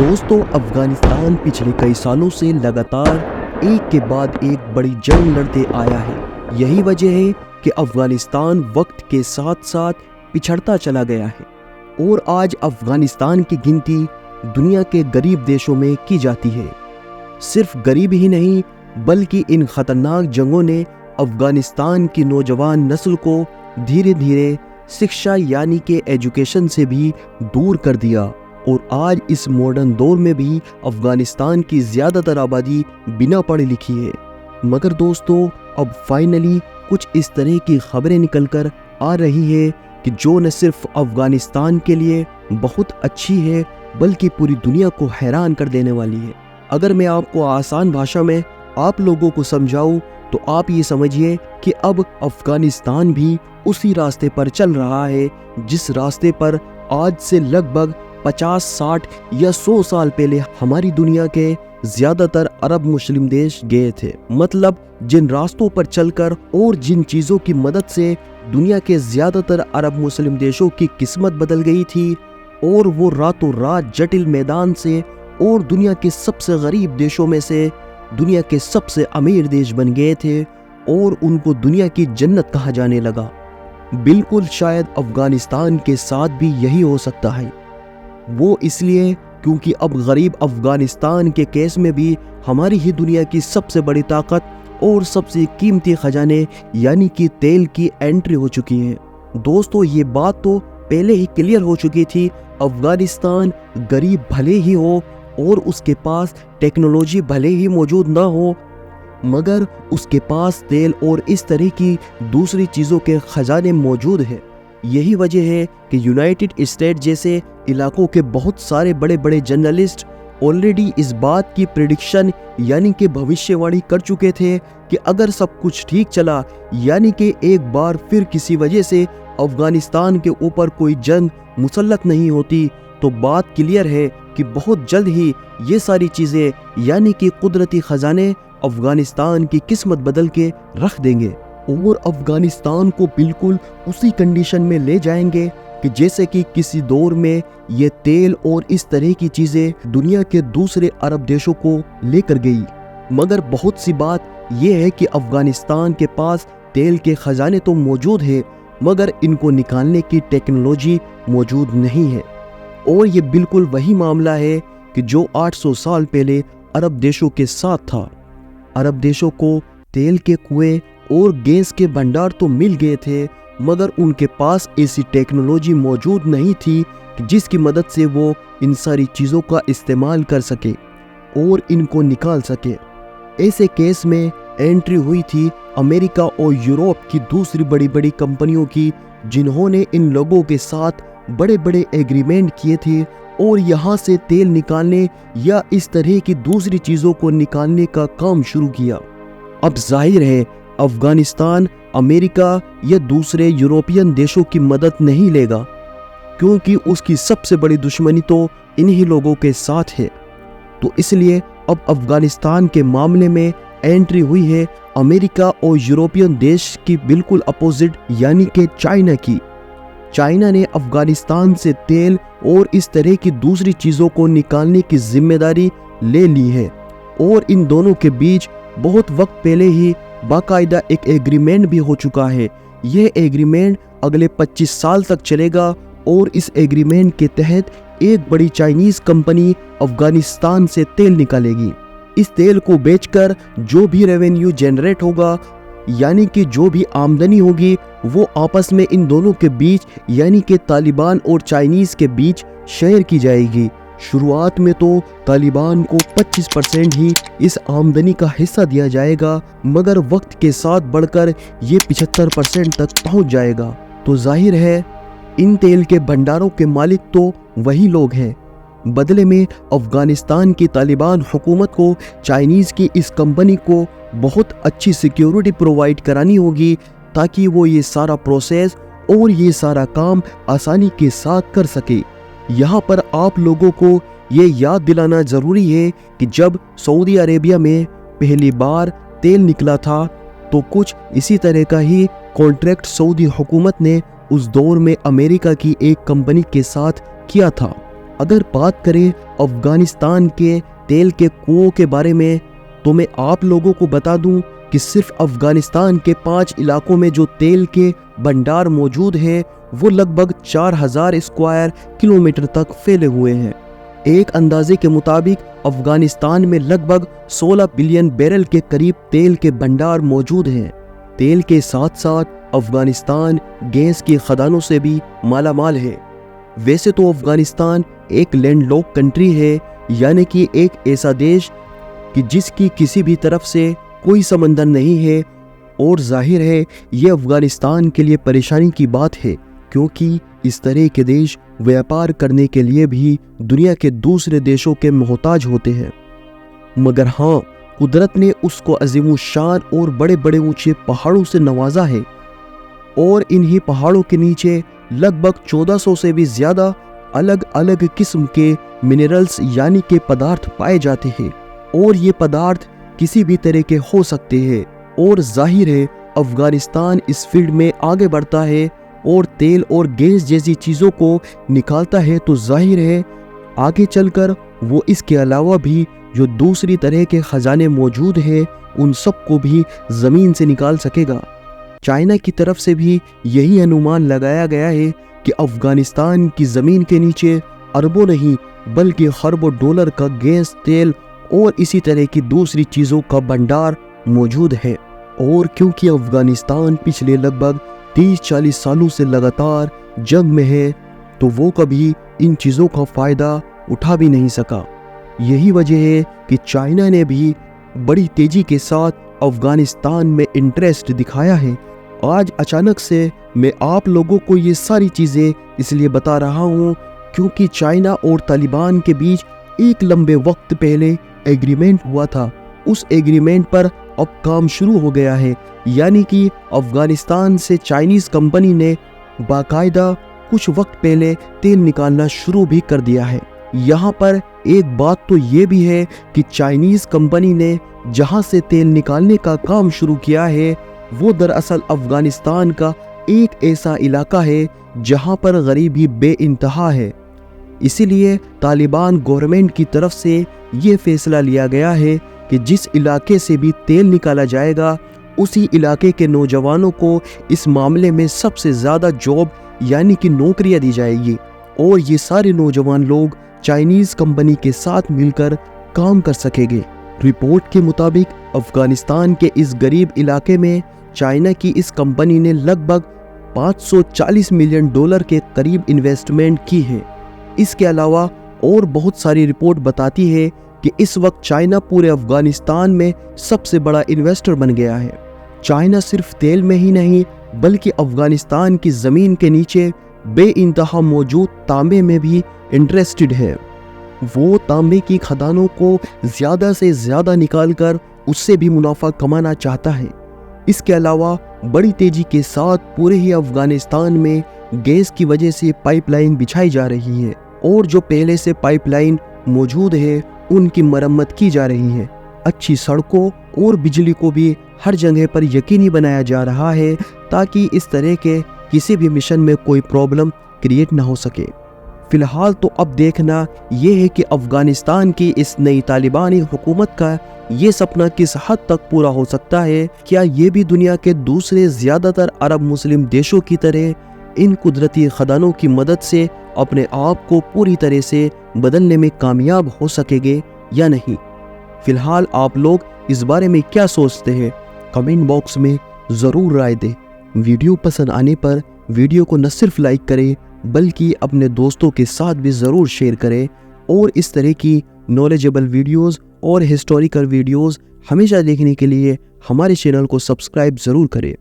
दोस्तों, अफगानिस्तान पिछले कई सालों से लगातार एक के बाद एक बड़ी जंग लड़ते आया है। यही वजह है कि अफगानिस्तान वक्त के साथ साथ पिछड़ता चला गया है और आज अफगानिस्तान की गिनती दुनिया के गरीब देशों में की जाती है। सिर्फ गरीब ही नहीं बल्कि इन खतरनाक जंगों ने अफगानिस्तान की नौजवान नस्ल को धीरे धीरे शिक्षा यानी कि एजुकेशन से भी दूर कर दिया और आज इस मॉडर्न दौर में भी अफगानिस्तान की ज़्यादातर आबादी बिना पढ़ी लिखी है। मगर दोस्तों, अब फाइनली कुछ इस तरह की खबरें निकलकर आ रही है कि जो न सिर्फ अफगानिस्तान के लिए बहुत अच्छी है बल्कि पूरी दुनिया को हैरान कर देने वाली है। अगर मैं आपको आसान भाषा में आप लोगों को समझाऊं तो आप ये समझिए कि अब अफगानिस्तान भी उसी रास्ते पर चल रहा है जिस रास्ते पर आज से लगभग 50, 60 या 100 साल पहले हमारी दुनिया के ज्यादातर अरब मुस्लिम देश गए थे। मतलब जिन रास्तों पर चलकर और जिन चीजों की मदद से दुनिया के ज्यादातर अरब मुस्लिम देशों की किस्मत बदल गई थी और वो रातों रात जटिल मैदान से और दुनिया के सबसे गरीब देशों में से दुनिया के सबसे अमीर देश बन गए थे और उनको दुनिया की जन्नत कहा जाने लगा। बिल्कुल शायद अफगानिस्तान के साथ भी यही हो सकता है। वो इसलिए क्योंकि अब गरीब अफगानिस्तान के केस में भी हमारी ही दुनिया की सबसे बड़ी ताकत और सबसे कीमती खजाने यानी कि तेल की एंट्री हो चुकी है। दोस्तों, ये बात तो पहले ही क्लियर हो चुकी थी। अफगानिस्तान गरीब भले ही हो और उसके पास टेक्नोलॉजी भले ही मौजूद ना हो, मगर उसके पास तेल और इस तरह की दूसरी चीज़ों के खजाने मौजूद है। यही वजह है कि यूनाइटेड स्टेट जैसे इलाकों के बहुत सारे बड़े बड़े जर्नलिस्ट ऑलरेडी इस बात की प्रेडिक्शन यानी कि भविष्यवाणी कर चुके थे कि अगर सब कुछ ठीक चला यानी कि एक बार फिर किसी वजह से अफगानिस्तान के ऊपर कोई जंग मुसल्लत नहीं होती तो बात क्लियर है कि बहुत जल्द ही ये सारी चीज़ें यानी कि कुदरती खजाने अफगानिस्तान की किस्मत बदल के रख देंगे और अफगानिस्तान को बिल्कुल उसी कंडीशन में ले जाएंगे कि जैसे कि किसी दौर में ये तेल और इस तरह की चीज़ें दुनिया के दूसरे अरब देशों को लेकर गई। मगर बहुत सी बात यह है कि अफगानिस्तान के पास तेल के खजाने तो मौजूद है मगर इनको निकालने की टेक्नोलॉजी मौजूद नहीं है। और ये बिल्कुल वही मामला है कि जो 800 साल पहले अरब देशों के साथ था। अरब देशों को तेल के कुएं और गैस के भंडार तो मिल गए थे मगर उनके पास ऐसी टेक्नोलॉजी मौजूद नहीं थी जिसकी मदद से वो इन सारी चीज़ों का इस्तेमाल कर सके और इनको निकाल सके। ऐसे केस में एंट्री हुई थी अमेरिका और यूरोप की दूसरी बड़ी बड़ी कंपनियों की, जिन्होंने इन लोगों के साथ बड़े बड़े एग्रीमेंट किए थे और यहाँ से तेल निकालने या इस तरह की दूसरी चीज़ों को निकालने का काम शुरू किया। अब जाहिर है अफगानिस्तान अमेरिका या दूसरे यूरोपियन देशों की मदद नहीं लेगा क्योंकि उसकी सबसे बड़ी दुश्मनी तो इन्हीं लोगों के साथ है। तो इसलिए अब अफगानिस्तान के मामले में एंट्री हुई है अमेरिका और यूरोपियन देश की बिल्कुल अपोजिट यानी कि चाइना की। चाइना ने अफगानिस्तान से तेल और इस तरह की दूसरी चीज़ों को निकालने की जिम्मेदारी ले ली है और इन दोनों के बीच बहुत वक्त पहले ही बाकायदा एक एग्रीमेंट भी हो चुका है। यह एग्रीमेंट अगले 25 साल तक चलेगा और इस एग्रीमेंट के तहत एक बड़ी चाइनीज़ कंपनी अफगानिस्तान से तेल निकालेगी। इस तेल को बेचकर जो भी रेवेन्यू जनरेट होगा यानी कि जो भी आमदनी होगी वो आपस में इन दोनों के बीच यानी कि तालिबान और चाइनीज़ के बीच शेयर की जाएगी। शुरुआत में तो तालिबान को 25% ही इस आमदनी का हिस्सा दिया जाएगा मगर वक्त के साथ बढ़कर ये 75% तक पहुंच जाएगा। तो जाहिर है इन तेल के भंडारों के मालिक तो वही लोग हैं। बदले में अफगानिस्तान की तालिबान हुकूमत को चाइनीज़ की इस कंपनी को बहुत अच्छी सिक्योरिटी प्रोवाइड करानी होगी ताकि वो ये सारा प्रोसेस और ये सारा काम आसानी के साथ कर सके। यहाँ पर आप लोगों को ये याद दिलाना ज़रूरी है कि जब सऊदी अरेबिया में पहली बार तेल निकला था तो कुछ इसी तरह का ही कॉन्ट्रैक्ट सऊदी हुकूमत ने उस दौर में अमेरिका की एक कंपनी के साथ किया था। अगर बात करें अफगानिस्तान के तेल के कुओं के बारे में, तो मैं आप लोगों को बता दूं कि सिर्फ अफगानिस्तान के 5 इलाकों में जो तेल के भंडार मौजूद हैं वो लगभग 4000 स्क्वायर किलोमीटर तक फैले हुए हैं। एक अंदाजे के मुताबिक अफगानिस्तान में लगभग 16 बिलियन बैरल के करीब तेल के भंडार मौजूद हैं। तेल के साथ साथ अफगानिस्तान गैस की खदानों से भी मालामाल है। वैसे तो अफगानिस्तान एक लैंडलॉक कंट्री है, यानी कि एक ऐसा देश कि जिसकी किसी भी तरफ से कोई समंदर नहीं है, और जाहिर है ये अफगानिस्तान के लिए परेशानी की बात है, क्योंकि इस तरह के देश व्यापार करने के लिए भी दुनिया के दूसरे देशों के मोहताज होते हैं। मगर हाँ, कुदरत ने उसको अजीमुशान और बड़े बड़े ऊंचे पहाड़ों से नवाजा है, और इन्हीं पहाड़ों के नीचे लगभग 1400 से भी ज्यादा अलग अलग किस्म के मिनरल्स यानी के पदार्थ पाए जाते हैं, और ये पदार्थ किसी भी तरह के हो सकते हैं। और जाहिर है अफगानिस्तान इस फील्ड में आगे बढ़ता है और तेल और गैस जैसी चीज़ों को निकालता है, तो जाहिर है आगे चलकर वो इसके अलावा भी जो दूसरी तरह के खजाने मौजूद हैं उन सब को भी ज़मीन से निकाल सकेगा। चाइना की तरफ से भी यही अनुमान लगाया गया है कि अफगानिस्तान की ज़मीन के नीचे अरबों नहीं बल्कि खरबों डॉलर का गैस, तेल और इसी तरह की दूसरी चीज़ों का भंडार मौजूद है। और क्योंकि अफगानिस्तान पिछले लगभग 30-40 सालों से लगातार जंग में है, तो वो कभी इन चीज़ों का फ़ायदा उठा भी नहीं सका। यही वजह है कि चाइना ने भी बड़ी तेज़ी के साथ अफगानिस्तान में इंटरेस्ट दिखाया है। आज अचानक से मैं आप लोगों को ये सारी चीज़ें इसलिए बता रहा हूँ क्योंकि चाइना और तालिबान के बीच एक लंबे वक्त पहले एग्रीमेंट हुआ था। उस एग्रीमेंट पर अब काम शुरू हो गया है, यानी कि अफगानिस्तान से चाइनीज़ कंपनी ने बाकायदा कुछ वक्त पहले तेल निकालना शुरू भी कर दिया है। यहाँ पर एक बात तो ये भी है कि चाइनीज़ कंपनी ने जहाँ से तेल निकालने का काम शुरू किया है वो दरअसल अफगानिस्तान का एक ऐसा इलाका है जहाँ पर गरीबी बेइंतहा है। इसीलिए तालिबान गवर्नमेंट की तरफ से ये फैसला लिया गया है कि जिस इलाके से भी तेल निकाला जाएगा उसी इलाके के नौजवानों को इस मामले में सबसे ज़्यादा जॉब यानी कि नौकरियां दी जाएगी, और ये सारे नौजवान लोग चाइनीज़ कंपनी के साथ मिलकर काम कर सकेंगे। रिपोर्ट के मुताबिक अफगानिस्तान के इस गरीब इलाके में चाइना की इस कंपनी ने लगभग 540 मिलियन डॉलर के करीब इन्वेस्टमेंट की है। इसके अलावा और बहुत सारी रिपोर्ट बताती है कि इस वक्त चाइना पूरे अफगानिस्तान में सबसे बड़ा इन्वेस्टर बन गया है। चाइना सिर्फ तेल में ही नहीं बल्कि अफगानिस्तान की ज़मीन के नीचे बेइंतहा मौजूद तांबे में भी इंटरेस्टेड है। वो तांबे की खदानों को ज़्यादा से ज़्यादा निकालकर उससे भी मुनाफा कमाना चाहता है। इसके अलावा बड़ी तेज़ी के साथ पूरे ही अफगानिस्तान में गैस की वजह से पाइपलाइन बिछाई जा रही है, और जो पहले से पाइपलाइन मौजूद है उनकी मरम्मत की जा रही है। अच्छी सड़कों और बिजली को भी हर जगह पर यकीनी बनाया जा रहा है ताकि इस तरह के किसी भी मिशन में कोई प्रॉब्लम क्रिएट ना हो सके। फिलहाल तो अब देखना ये है कि अफगानिस्तान की इस नई तालिबानी हुकूमत का ये सपना किस हद तक पूरा हो सकता है। क्या ये भी दुनिया के दूसरे ज़्यादातर अरब मुस्लिम देशों की तरह इन कुदरती खदानों की मदद से अपने आप को पूरी तरह से बदलने में कामयाब हो सकेंगे या नहीं? फिलहाल आप लोग इस बारे में क्या सोचते हैं? कमेंट बॉक्स में ज़रूर राय दें। वीडियो पसंद आने पर वीडियो को न सिर्फ लाइक करें बल्कि अपने दोस्तों के साथ भी ज़रूर शेयर करें, और इस तरह की नॉलेजेबल वीडियोस और हिस्टोरिकल वीडियोस हमेशा देखने के लिए हमारे चैनल को सब्सक्राइब ज़रूर करें।